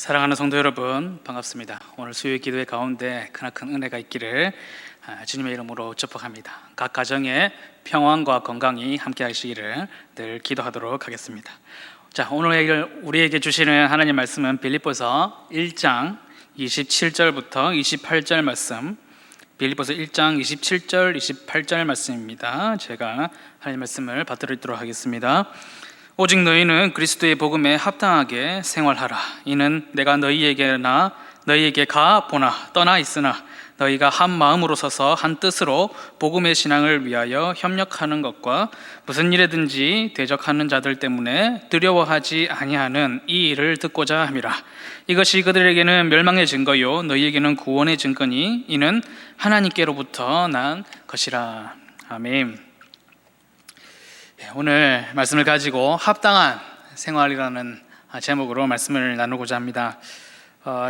사랑하는 성도 여러분, 반갑습니다. 오늘 수요일 기도회 가운데 크나큰 은혜가 있기를 주님의 이름으로 축복합니다. 각 가정에 평안과 건강이 함께 하시기를 늘 기도하도록 하겠습니다. 자, 오늘 우리에게 주시는 하나님 말씀은 빌립보서 1장 27절부터 28절 말씀, 빌립보서 1장 27절 28절 말씀입니다. 제가 하나님 말씀을 받들도록 하겠습니다. 오직 너희는 그리스도의 복음에 합당하게 생활하라. 이는 내가 너희에게 가 보나 떠나 있으나 너희가 한 마음으로 서서 한 뜻으로 복음의 신앙을 위하여 협력하는 것과 무슨 일에든지 대적하는 자들 때문에 두려워하지 아니하는 이 일을 듣고자 함이라. 이것이 그들에게는 멸망의 증거요 너희에게는 구원의 증거니 이는 하나님께로부터 난 것이라. 아멘. 오늘 말씀을 가지고 합당한 생활이라는 제목으로 말씀을 나누고자 합니다.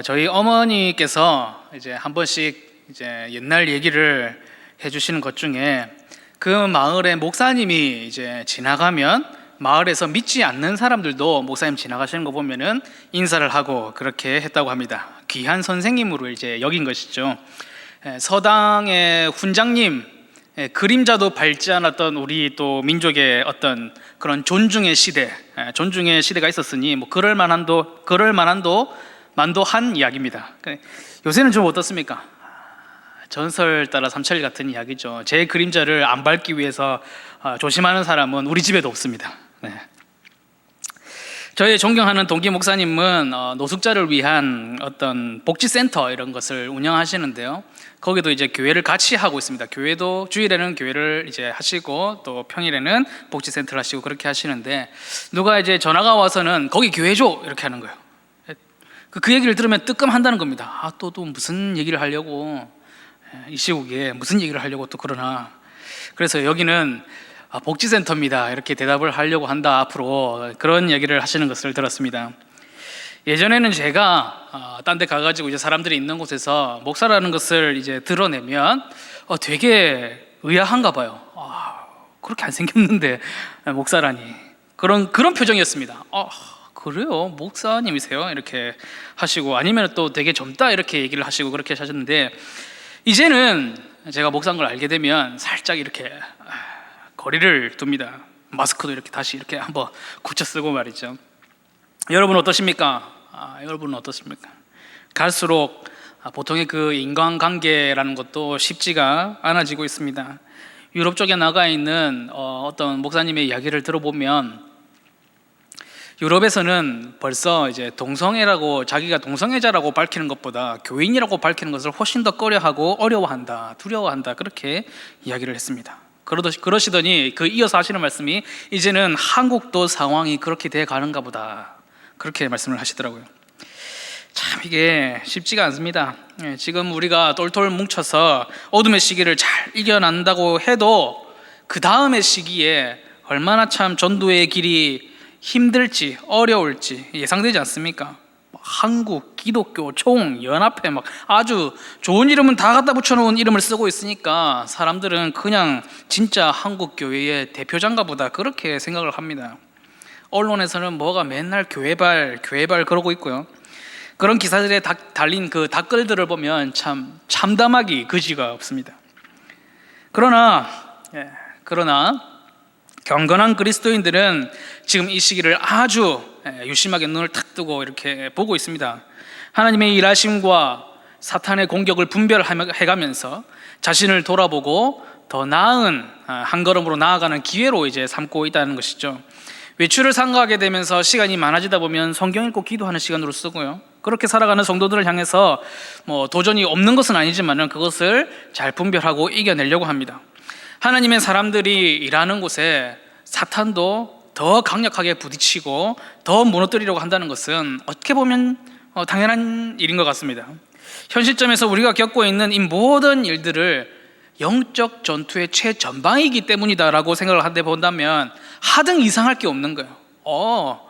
저희 어머니께서 이제 한 번씩 이제 옛날 얘기를 해주시는 것 중에 그 마을에 목사님이 이제 지나가면 마을에서 믿지 않는 사람들도 목사님 지나가시는 거 보면은 인사를 하고 그렇게 했다고 합니다. 귀한 선생님으로 이제 여긴 것이죠. 서당의 훈장님, 그림자도 밟지 않았던 우리 또 민족의 어떤 그런 존중의 시대가 있었으니 뭐 그럴 만한도 만도한 이야기입니다. 요새는 좀 어떻습니까? 전설 따라 삼천리 같은 이야기죠. 제 그림자를 안 밟기 위해서 조심하는 사람은 우리 집에도 없습니다. 저희 존경하는 동기 목사님은 노숙자를 위한 어떤 복지센터 이런 것을 운영하시는데요. 거기도 이제 교회를 같이 하고 있습니다. 교회도 주일에는 교회를 이제 하시고 또 평일에는 복지센터를 하시고 그렇게 하시는데 누가 이제 전화가 와서는 거기 교회 줘 이렇게 하는 거예요. 그 얘기를 들으면 뜨끔한다는 겁니다. 또 무슨 얘기를 하려고 이 시국에 무슨 얘기를 하려고 또 그러나. 그래서 여기는 복지센터입니다 이렇게 대답을 하려고 한다 앞으로, 그런 얘기를 하시는 것을 들었습니다. 예전에는 제가 딴 데 가가지고 이제 사람들이 있는 곳에서 목사라는 것을 이제 드러내면 되게 의아한가 봐요. 그렇게 안 생겼는데 목사라니, 그런 표정이었습니다. 그래요? 목사님이세요? 이렇게 하시고, 아니면 또 되게 젊다 이렇게 얘기를 하시고 그렇게 하셨는데, 이제는 제가 목사인 걸 알게 되면 살짝 이렇게 거리를 둡니다. 마스크도 이렇게 다시 이렇게 한번 굳혀 쓰고 말이죠. 여러분은 어떠십니까? 갈수록 보통의 그 인간관계라는 것도 쉽지가 않아지고 있습니다. 유럽 쪽에 나가 있는 어떤 목사님의 이야기를 들어보면 유럽에서는 벌써 이제 동성애라고, 자기가 동성애자라고 밝히는 것보다 교인이라고 밝히는 것을 훨씬 더 꺼려하고 어려워한다, 두려워한다, 그렇게 이야기를 했습니다. 그러시더니 이어서 하시는 말씀이 이제는 한국도 상황이 그렇게 돼 가는가 보다, 그렇게 말씀을 하시더라고요. 참 이게 쉽지가 않습니다. 지금 우리가 똘똘 뭉쳐서 어둠의 시기를 잘 이겨낸다고 해도 그 다음의 시기에 얼마나 참 전도의 길이 힘들지 어려울지 예상되지 않습니까? 한국 기독교 총연합회 막 아주 좋은 이름은 다 갖다 붙여놓은 이름을 쓰고 있으니까 사람들은 그냥 진짜 한국 교회의 대표자인가 보다 그렇게 생각을 합니다. 언론에서는 뭐가 맨날 교회발 그러고 있고요. 그런 기사들에 달린 그 댓글들을 보면 참 참담하기 그지가 없습니다. 그러나 경건한 그리스도인들은 지금 이 시기를 아주 유심하게 눈을 탁 뜨고 이렇게 보고 있습니다. 하나님의 일하심과 사탄의 공격을 분별해가면서 자신을 돌아보고 더 나은 한 걸음으로 나아가는 기회로 이제 삼고 있다는 것이죠. 외출을 삼가하게 되면서 시간이 많아지다 보면 성경 읽고 기도하는 시간으로 쓰고요. 그렇게 살아가는 성도들을 향해서 도전이 없는 것은 아니지만 그것을 잘 분별하고 이겨내려고 합니다. 하나님의 사람들이 일하는 곳에 사탄도 더 강력하게 부딪히고 더 무너뜨리려고 한다는 것은 어떻게 보면 당연한 일인 것 같습니다. 현 시점에서 우리가 겪고 있는 이 모든 일들을 영적 전투의 최전방이기 때문이다라고 생각을 한데 본다면 하등 이상할 게 없는 거예요.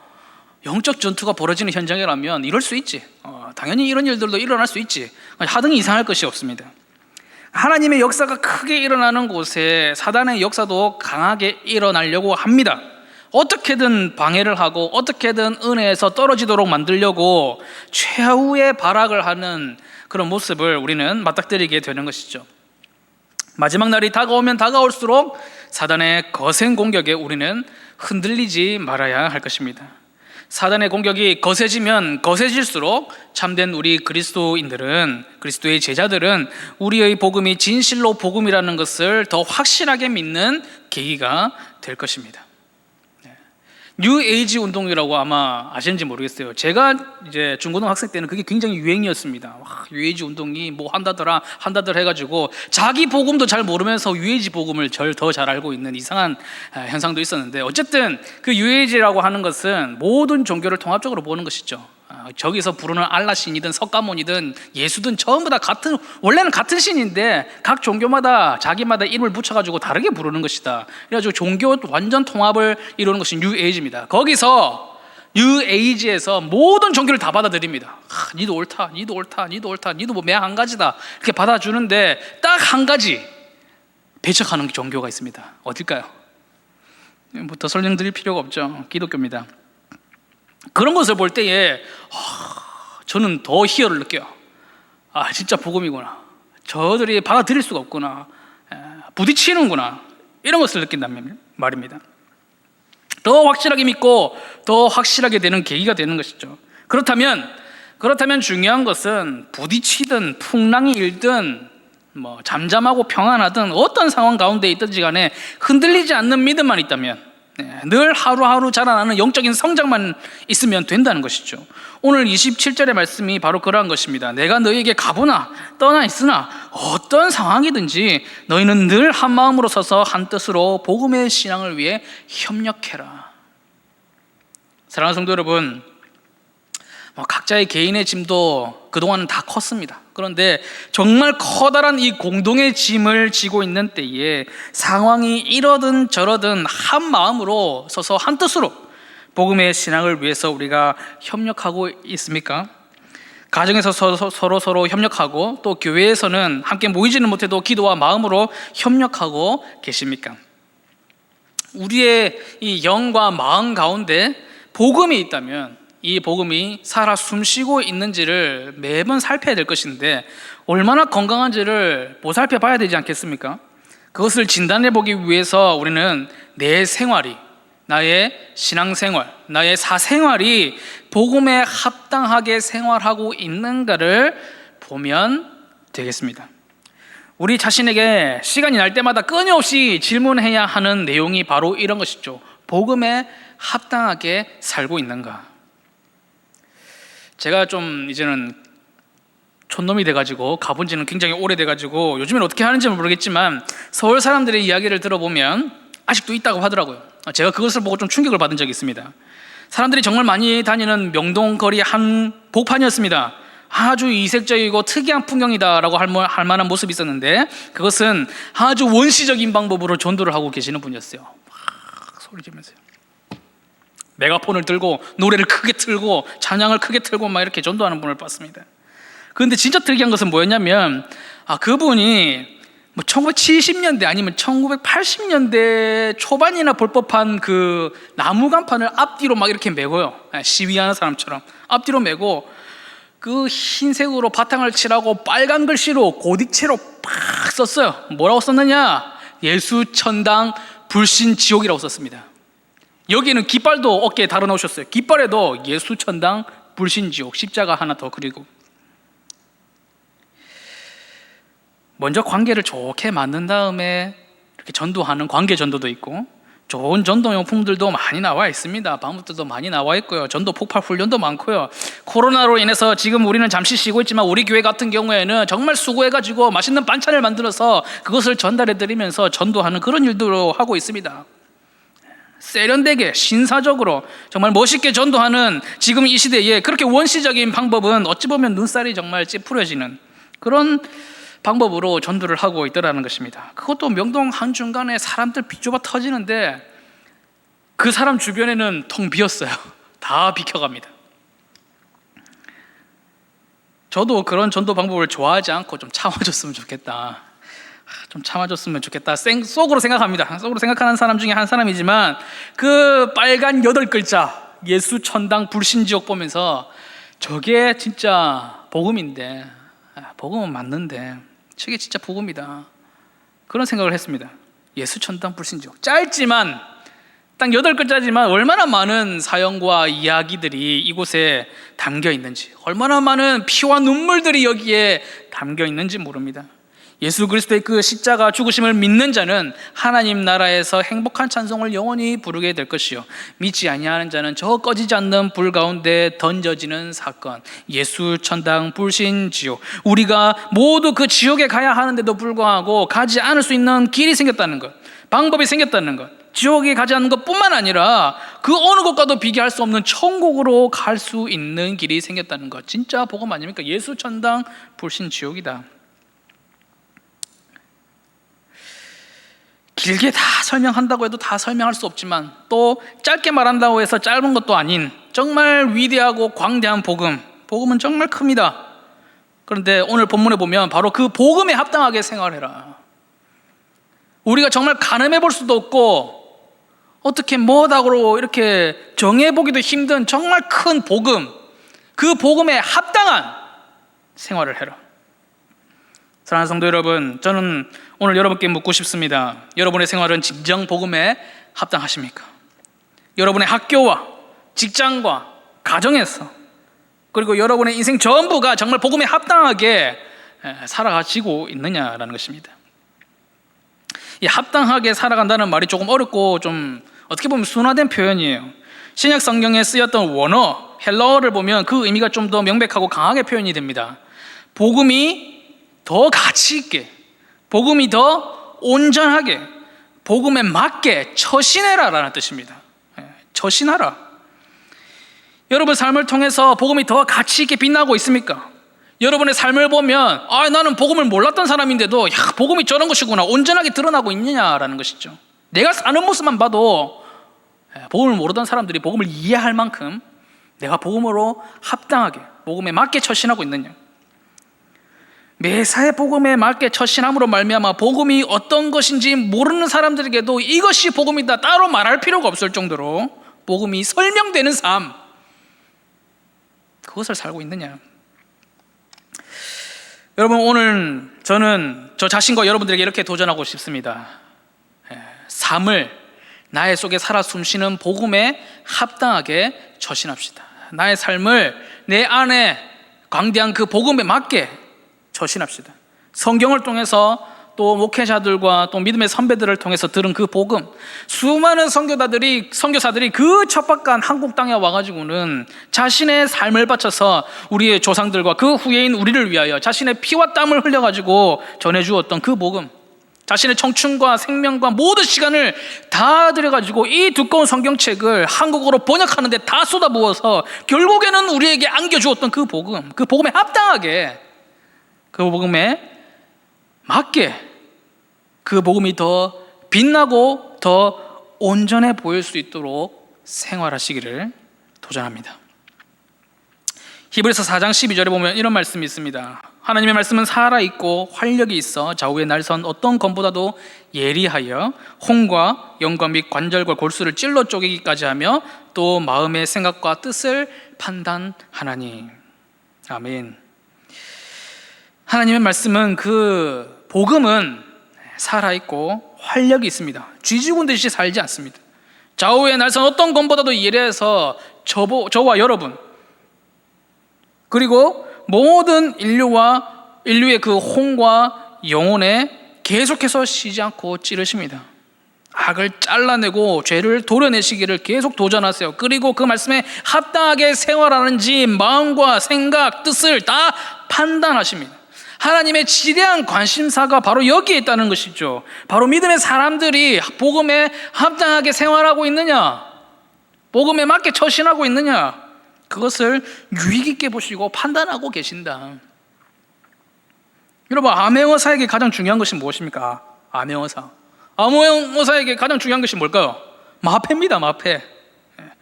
영적 전투가 벌어지는 현장이라면 이럴 수 있지, 당연히 이런 일들도 일어날 수 있지, 하등 이상할 것이 없습니다. 하나님의 역사가 크게 일어나는 곳에 사단의 역사도 강하게 일어나려고 합니다. 어떻게든 방해를 하고 어떻게든 은혜에서 떨어지도록 만들려고 최후의 발악을 하는 그런 모습을 우리는 맞닥뜨리게 되는 것이죠. 마지막 날이 다가오면 다가올수록 사단의 거센 공격에 우리는 흔들리지 말아야 할 것입니다. 사단의 공격이 거세지면 거세질수록 참된 우리 그리스도인들은, 그리스도의 제자들은 우리의 복음이 진실로 복음이라는 것을 더 확실하게 믿는 계기가 될 것입니다. 뉴에이지 운동이라고 아마 아시는지 모르겠어요. 제가 이제 중고등학생 때는 그게 굉장히 유행이었습니다. 와, 뉴에이지 운동이 뭐 한다더라 해가지고 자기 복음도 잘 모르면서 뉴에이지 복음을 더 잘 알고 있는 이상한 현상도 있었는데, 어쨌든 그 뉴에이지라고 하는 것은 모든 종교를 통합적으로 보는 것이죠. 저기서 부르는 알라 신이든 석가모니든 예수든 전부 다 원래는 같은 신인데 각 종교마다 자기마다 이름을 붙여가지고 다르게 부르는 것이다. 그래가지고 종교 완전 통합을 이루는 것이 뉴에이지입니다. 거기서 뉴에이지에서 모든 종교를 다 받아들입니다. 니도 옳다, 니도 옳다, 니도 옳다, 니도 뭐 매한 가지다 이렇게 받아주는데 딱 한 가지 배척하는 종교가 있습니다. 어딜까요? 뭐 더 설명드릴 필요가 없죠. 기독교입니다. 그런 것을 볼 때에 저는 더 희열을 느껴요. 진짜 복음이구나. 저들이 받아들일 수가 없구나. 부딪히는구나. 이런 것을 느낀다면 말입니다. 더 확실하게 믿고 더 확실하게 되는 계기가 되는 것이죠. 그렇다면 중요한 것은 부딪히든 풍랑이 일든 뭐 잠잠하고 평안하든 어떤 상황 가운데 있든지 간에 흔들리지 않는 믿음만 있다면, 늘 하루하루 자라나는 영적인 성장만 있으면 된다는 것이죠. 오늘 27절의 말씀이 바로 그러한 것입니다. 내가 너희에게 가보나 떠나 있으나 어떤 상황이든지 너희는 늘 한 마음으로 서서 한 뜻으로 복음의 신앙을 위해 협력해라. 사랑하는 성도 여러분, 각자의 개인의 짐도 그동안은 다 컸습니다. 그런데 정말 커다란 이 공동의 짐을 지고 있는 때에 상황이 이러든 저러든 한 마음으로 서서 한 뜻으로 복음의 신앙을 위해서 우리가 협력하고 있습니까? 가정에서 서로 협력하고, 또 교회에서는 함께 모이지는 못해도 기도와 마음으로 협력하고 계십니까? 우리의 이 영과 마음 가운데 복음이 있다면 이 복음이 살아 숨쉬고 있는지를 매번 살펴야 될 것인데, 얼마나 건강한지를 보살펴 봐야 되지 않겠습니까? 그것을 진단해 보기 위해서 우리는 내 생활이, 나의 신앙생활, 나의 사생활이 복음에 합당하게 생활하고 있는가를 보면 되겠습니다. 우리 자신에게 시간이 날 때마다 끊임없이 질문해야 하는 내용이 바로 이런 것이죠. 복음에 합당하게 살고 있는가? 제가 좀 이제는 촌놈이 돼가지고 가본 지는 굉장히 오래돼가지고 요즘엔 어떻게 하는지 모르겠지만 서울 사람들의 이야기를 들어보면 아직도 있다고 하더라고요. 제가 그것을 보고 좀 충격을 받은 적이 있습니다. 사람들이 정말 많이 다니는 명동거리 한 복판이었습니다. 아주 이색적이고 특이한 풍경이다라고 할 만한 모습이 있었는데, 그것은 아주 원시적인 방법으로 전도를 하고 계시는 분이었어요. 막 소리 지르면서요. 메가폰을 들고 노래를 크게 틀고 찬양을 크게 틀고 막 이렇게 전도하는 분을 봤습니다. 그런데 진짜 특이한 것은 뭐였냐면, 그분이 뭐 1970년대 아니면 1980년대 초반이나 볼 법한 그 나무 간판을 앞뒤로 막 이렇게 메고요. 시위하는 사람처럼 앞뒤로 메고, 그 흰색으로 바탕을 칠하고 빨간 글씨로 고딕체로 팍 썼어요. 뭐라고 썼느냐? 예수 천당 불신 지옥이라고 썼습니다. 여기는 깃발도 어깨에 달아놓으셨어요. 깃발에도 예수 천당 불신 지옥 십자가 하나 더 그리고, 먼저 관계를 좋게 만든 다음에 이렇게 전도하는 관계 전도도 있고, 좋은 전도용품들도 많이 나와 있습니다. 방법들도 많이 나와 있고요. 전도 폭발 훈련도 많고요. 코로나로 인해서 지금 우리는 잠시 쉬고 있지만 우리 교회 같은 경우에는 정말 수고해가지고 맛있는 반찬을 만들어서 그것을 전달해드리면서 전도하는 그런 일도 하고 있습니다. 세련되게 신사적으로 정말 멋있게 전도하는 지금 이 시대에 그렇게 원시적인 방법은 어찌 보면 눈살이 정말 찌푸려지는 그런 방법으로 전도를 하고 있더라는 것입니다. 그것도 명동 한중간에 사람들 비좁아 터지는데 그 사람 주변에는 텅 비었어요. 다 비켜갑니다. 저도 그런 전도 방법을 좋아하지 않고 좀 참아줬으면 좋겠다. 좀 참아줬으면 좋겠다 속으로 생각합니다. 속으로 생각하는 사람 중에 한 사람이지만 그 빨간 8글자 예수 천당 불신지옥 보면서 저게 진짜 복음인데, 복음은 맞는데 저게 진짜 복음이다, 그런 생각을 했습니다. 예수 천당 불신지옥, 짧지만 딱 8글자지만 얼마나 많은 사연과 이야기들이 이곳에 담겨 있는지, 얼마나 많은 피와 눈물들이 여기에 담겨 있는지 모릅니다. 예수 그리스도의 그 십자가 죽으심을 믿는 자는 하나님 나라에서 행복한 찬송을 영원히 부르게 될 것이요, 믿지 아니하는 자는 저 꺼지지 않는 불 가운데 던져지는 사건, 예수 천당 불신지옥, 우리가 모두 그 지옥에 가야 하는데도 불구하고 가지 않을 수 있는 길이 생겼다는 것, 방법이 생겼다는 것, 지옥에 가지 않는 것뿐만 아니라 그 어느 곳과도 비교할 수 없는 천국으로 갈 수 있는 길이 생겼다는 것, 진짜 복음 아닙니까? 예수 천당 불신지옥이다. 길게 다 설명한다고 해도 다 설명할 수 없지만, 또 짧게 말한다고 해서 짧은 것도 아닌 정말 위대하고 광대한 복음은 정말 큽니다. 그런데 오늘 본문에 보면 바로 그 복음에 합당하게 생활해라. 우리가 정말 가늠해 볼 수도 없고 어떻게 뭐다고 이렇게 정해보기도 힘든 정말 큰 복음, 그 복음에 합당한 생활을 해라. 사랑하는 성도 여러분, 저는 오늘 여러분께 묻고 싶습니다. 여러분의 생활은 진정 복음에 합당하십니까? 여러분의 학교와 직장과 가정에서, 그리고 여러분의 인생 전부가 정말 복음에 합당하게 살아가시고 있느냐라는 것입니다. 이 합당하게 살아간다는 말이 조금 어렵고 좀 어떻게 보면 순화된 표현이에요. 신약 성경에 쓰였던 원어, 헬라어를 보면 그 의미가 좀 더 명백하고 강하게 표현이 됩니다. 복음이 더 가치 있게, 복음이 더 온전하게, 복음에 맞게 처신해라 라는 뜻입니다. 처신하라. 여러분 삶을 통해서 복음이 더 가치 있게 빛나고 있습니까? 여러분의 삶을 보면 나는 복음을 몰랐던 사람인데도 복음이 저런 것이구나, 온전하게 드러나고 있느냐라는 것이죠. 내가 사는 모습만 봐도 복음을 모르던 사람들이 복음을 이해할 만큼 내가 복음으로 합당하게, 복음에 맞게 처신하고 있느냐. 매사에 복음에 맞게 처신함으로 말미암아 복음이 어떤 것인지 모르는 사람들에게도 이것이 복음이다 따로 말할 필요가 없을 정도로 복음이 설명되는 삶, 그것을 살고 있느냐. 여러분, 오늘 저는 저 자신과 여러분들에게 이렇게 도전하고 싶습니다. 삶을 나의 속에 살아 숨쉬는 복음에 합당하게 처신합시다. 나의 삶을 내 안에 광대한 그 복음에 맞게 처신합시다. 성경을 통해서 또 목회자들과 또 믿음의 선배들을 통해서 들은 그 복음, 수많은 선교사들이 그 척박한 한국 땅에 와가지고는 자신의 삶을 바쳐서 우리의 조상들과 그 후예인 우리를 위하여 자신의 피와 땀을 흘려가지고 전해주었던 그 복음, 자신의 청춘과 생명과 모든 시간을 다 들여가지고 이 두꺼운 성경책을 한국어로 번역하는 데 다 쏟아부어서 결국에는 우리에게 안겨주었던 그 복음, 그 복음에 합당하게, 그 복음에 맞게, 그 복음이 더 빛나고 더 온전해 보일 수 있도록 생활하시기를 도전합니다. 히브리서 4장 12절에 보면 이런 말씀이 있습니다. 하나님의 말씀은 살아있고 활력이 있어 좌우의 날선 어떤 검보다도 예리하여 혼과 영과 및 관절과 골수를 찔러 쪼개기까지 하며 또 마음의 생각과 뜻을 판단하나니. 아멘. 하나님의 말씀은, 그 복음은 살아있고 활력이 있습니다. 쥐죽은 듯이 살지 않습니다. 좌우의 날선 어떤 검보다도 예리해서 저와 여러분, 그리고 모든 인류의 그 혼과 영혼에 계속해서 쉬지 않고 찌르십니다. 악을 잘라내고 죄를 도려내시기를 계속 도전하세요. 그리고 그 말씀에 합당하게 생활하는지 마음과 생각, 뜻을 다 판단하십니다. 하나님의 지대한 관심사가 바로 여기에 있다는 것이죠. 바로 믿음의 사람들이 복음에 합당하게 생활하고 있느냐, 복음에 맞게 처신하고 있느냐, 그것을 유익 있게 보시고 판단하고 계신다. 여러분, 암행어사에게 가장 중요한 것이 무엇입니까? 암행어사에게 가장 중요한 것이 뭘까요? 마패입니다. 마패.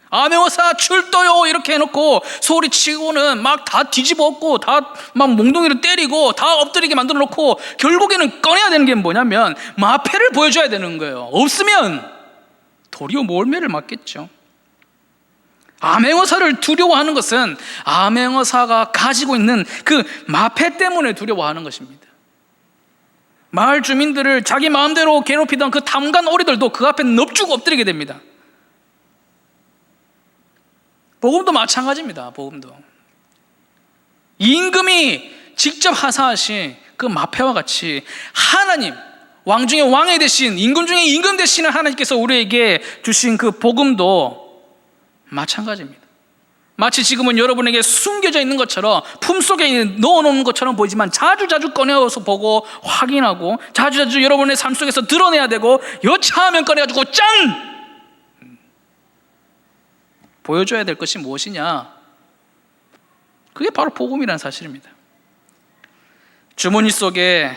암행어사 출도요 이렇게 해놓고 소리치고는 막 다 뒤집어 엎고 다 막 몽둥이를 때리고 다 엎드리게 만들어 놓고 결국에는 꺼내야 되는 게 뭐냐면 마패를 보여줘야 되는 거예요. 없으면 도리어 몰매를 맞겠죠. 암행어사를 두려워하는 것은 암행어사가 가지고 있는 그 마패 때문에 두려워하는 것입니다. 마을 주민들을 자기 마음대로 괴롭히던 그 탐관 오리들도 그 앞에 넙죽 엎드리게 됩니다. 복음도 마찬가지입니다. 복음도 임금이 직접 하사하신 그 마패와 같이 하나님, 왕 중에 왕이 되신, 임금 중에 임금 되시는 하나님께서 우리에게 주신 그 복음도 마찬가지입니다. 마치 지금은 여러분에게 숨겨져 있는 것처럼 품속에 넣어놓은 것처럼 보이지만 자주자주 꺼내어서 보고 확인하고 자주자주 여러분의 삶 속에서 드러내야 되고 여차하면 꺼내가지고 짠! 보여줘야 될 것이 무엇이냐? 그게 바로 복음이라는 사실입니다. 주머니 속에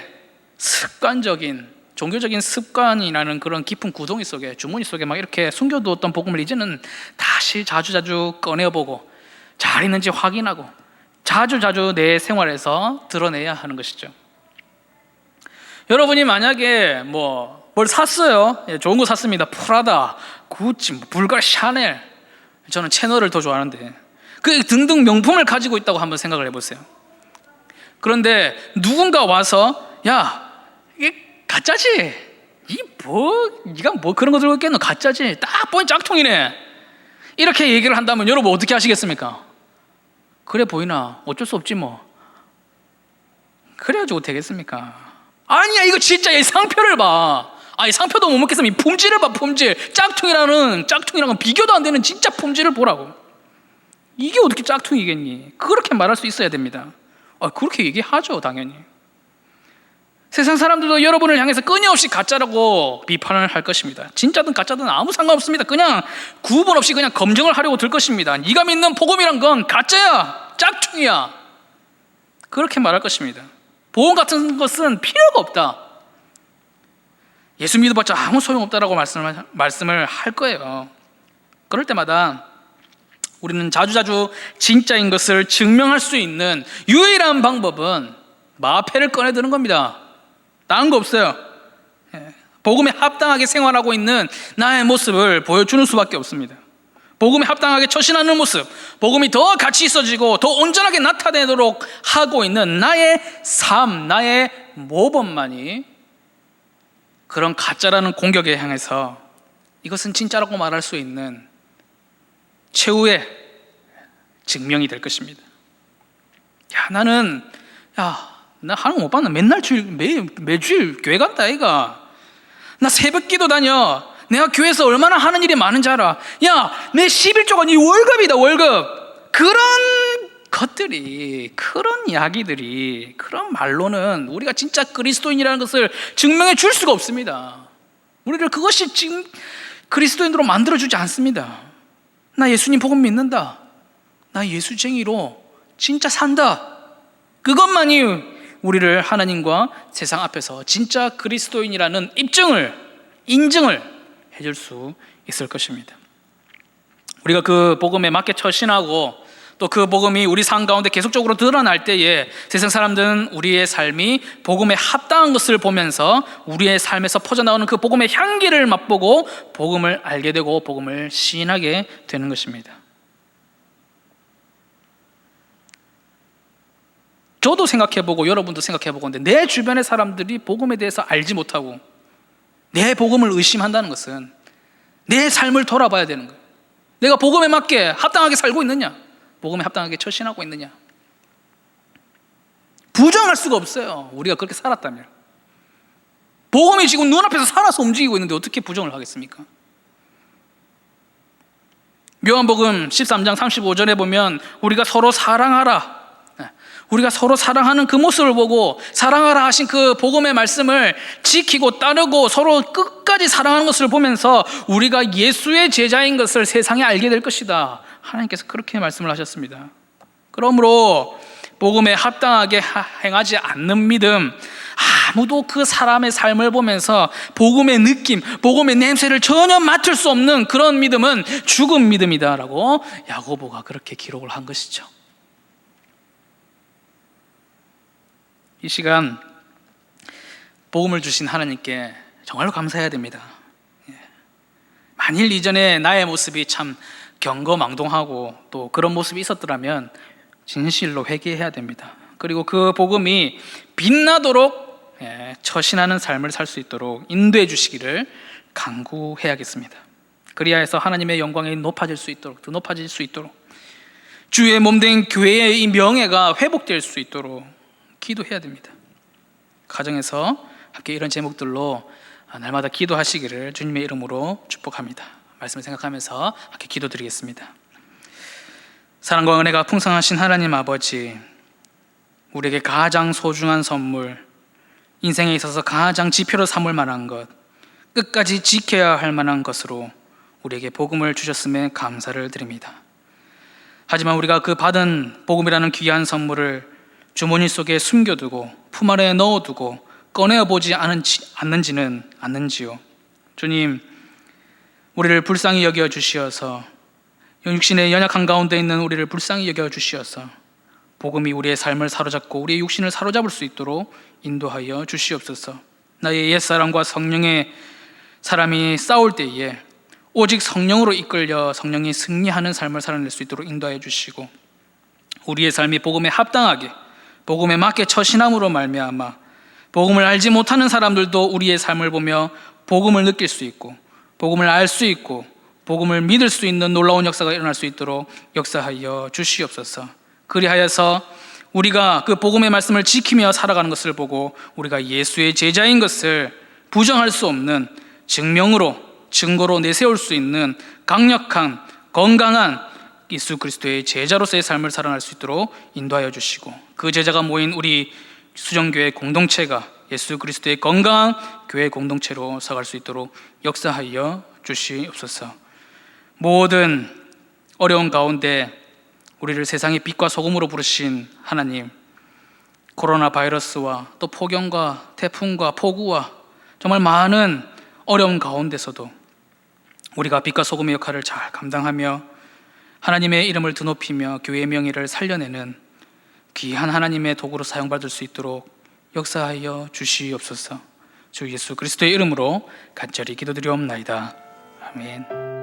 습관적인 종교적인 습관이라는 그런 깊은 구덩이 속에 주머니 속에 막 이렇게 숨겨두었던 복음을 이제는 다시 자주자주 꺼내보고 잘 있는지 확인하고 자주자주 내 생활에서 드러내야 하는 것이죠. 여러분이 만약에 뭘 샀어요. 좋은 거 샀습니다. 프라다, 구찌, 불가리, 샤넬. 저는 채널을 더 좋아하는데 그 등등 명품을 가지고 있다고 한번 생각을 해보세요. 그런데 누군가 와서 야 이게 가짜지? 네가 뭐 그런 거 들고 있겠노? 가짜지? 딱 보니 짝퉁이네. 이렇게 얘기를 한다면 여러분 어떻게 하시겠습니까? 그래 보이나? 어쩔 수 없지 뭐. 그래가지고 되겠습니까? 아니야 이거 진짜 이 상표를 봐. 아니 상표도 못 먹겠으면 이 품질을 봐. 품질. 짝퉁이랑은 비교도 안 되는 진짜 품질을 보라고. 이게 어떻게 짝퉁이겠니? 그렇게 말할 수 있어야 됩니다. 그렇게 얘기하죠 당연히. 세상 사람들도 여러분을 향해서 끊임없이 가짜라고 비판을 할 것입니다. 진짜든 가짜든 아무 상관없습니다. 그냥 구분 없이 그냥 검증을 하려고 들 것입니다. 네가 믿는 복음이란 건 가짜야, 짝퉁이야. 그렇게 말할 것입니다. 복음 같은 것은 필요가 없다. 예수 믿어봤자 아무 소용없다라고 말씀을 할 거예요. 그럴 때마다 우리는 자주자주 진짜인 것을 증명할 수 있는 유일한 방법은 마패를 꺼내드는 겁니다. 다른 거 없어요. 복음에 합당하게 생활하고 있는 나의 모습을 보여주는 수밖에 없습니다. 복음에 합당하게 처신하는 모습, 복음이 더 가치 있어지고 더 온전하게 나타내도록 하고 있는 나의 삶, 나의 모범만이 그런 가짜라는 공격에 향해서 이것은 진짜라고 말할 수 있는 최후의 증명이 될 것입니다. 나 하는 못 봤나? 맨날 매주일 교회 간다 아이가. 나 새벽 기도 다녀. 내가 교회에서 얼마나 하는 일이 많은지 알아. 내 11조가 네 월급이다 월급. 그런 것들이, 그런 이야기들이, 그런 말로는 우리가 진짜 그리스도인이라는 것을 증명해 줄 수가 없습니다. 우리를 그것이 지금 그리스도인으로 만들어주지 않습니다. 나 예수님 복음 믿는다, 나 예수쟁이로 진짜 산다, 그것만이 우리를 하나님과 세상 앞에서 진짜 그리스도인이라는 인증을 해줄 수 있을 것입니다. 우리가 그 복음에 맞게 처신하고 또 그 복음이 우리 삶 가운데 계속적으로 드러날 때에 세상 사람들은 우리의 삶이 복음에 합당한 것을 보면서 우리의 삶에서 퍼져나오는 그 복음의 향기를 맛보고 복음을 알게 되고 복음을 시인하게 되는 것입니다. 저도 생각해보고 여러분도 생각해보고, 근데 내 주변의 사람들이 복음에 대해서 알지 못하고 내 복음을 의심한다는 것은 내 삶을 돌아봐야 되는 거예요. 내가 복음에 맞게 합당하게 살고 있느냐, 복음에 합당하게 처신하고 있느냐. 부정할 수가 없어요. 우리가 그렇게 살았다면. 복음이 지금 눈앞에서 살아서 움직이고 있는데 어떻게 부정을 하겠습니까? 요한복음 13장 35절에 보면 우리가 서로 사랑하라, 우리가 서로 사랑하는 그 모습을 보고 사랑하라 하신 그 복음의 말씀을 지키고 따르고 서로 끝까지 사랑하는 것을 보면서 우리가 예수의 제자인 것을 세상에 알게 될 것이다. 하나님께서 그렇게 말씀을 하셨습니다. 그러므로 복음에 합당하게 행하지 않는 믿음, 아무도 그 사람의 삶을 보면서 복음의 느낌, 복음의 냄새를 전혀 맡을 수 없는 그런 믿음은 죽은 믿음이다라고 야고보가 그렇게 기록을 한 것이죠. 이 시간 복음을 주신 하나님께 정말로 감사해야 됩니다. 만일 이전에 나의 모습이 참 경거망동하고 또 그런 모습이 있었더라면 진실로 회개해야 됩니다. 그리고 그 복음이 빛나도록 처신하는 삶을 살 수 있도록 인도해 주시기를 간구해야겠습니다. 그리하여서 하나님의 영광이 높아질 수 있도록, 더 높아질 수 있도록, 주의 몸된 교회의 이 명예가 회복될 수 있도록 기도해야 됩니다. 가정에서 함께 이런 제목들로 날마다 기도하시기를 주님의 이름으로 축복합니다. 말씀을 생각하면서 함께 기도드리겠습니다. 사랑과 은혜가 풍성하신 하나님 아버지, 우리에게 가장 소중한 선물, 인생에 있어서 가장 지표로 삼을 만한 것, 끝까지 지켜야 할 만한 것으로 우리에게 복음을 주셨음에 감사를 드립니다. 하지만 우리가 그 받은 복음이라는 귀한 선물을 주머니 속에 숨겨두고 품 안에 넣어두고 꺼내어보지 않는지요. 주님, 우리를 불쌍히 여겨 주시어서, 육신의 연약한 가운데 있는 우리를 불쌍히 여겨 주시어서 복음이 우리의 삶을 사로잡고 우리의 육신을 사로잡을 수 있도록 인도하여 주시옵소서. 나의 옛사람과 성령의 사람이 싸울 때에 오직 성령으로 이끌려 성령이 승리하는 삶을 살아낼 수 있도록 인도하여 주시고, 우리의 삶이 복음에 합당하게, 복음에 맞게 처신함으로 말미암아 복음을 알지 못하는 사람들도 우리의 삶을 보며 복음을 느낄 수 있고, 복음을 알 수 있고, 복음을 믿을 수 있는 놀라운 역사가 일어날 수 있도록 역사하여 주시옵소서. 그리하여서 우리가 그 복음의 말씀을 지키며 살아가는 것을 보고 우리가 예수의 제자인 것을 부정할 수 없는 증거로 내세울 수 있는 강력한, 건강한 예수 그리스도의 제자로서의 삶을 살아갈 수 있도록 인도하여 주시고, 그 제자가 모인 우리 수정교회 공동체가 예수 그리스도의 건강한 교회 공동체로 서갈 수 있도록 역사하여 주시옵소서. 모든 어려운 가운데 우리를 세상의 빛과 소금으로 부르신 하나님, 코로나 바이러스와 또 폭염과 태풍과 폭우와 정말 많은 어려운 가운데서도 우리가 빛과 소금의 역할을 잘 감당하며 하나님의 이름을 드높이며 교회의 명예를 살려내는 귀한 하나님의 도구로 사용받을 수 있도록 역사하여 주시옵소서. 주 예수 그리스도의 이름으로 간절히 기도드리옵나이다. 아멘.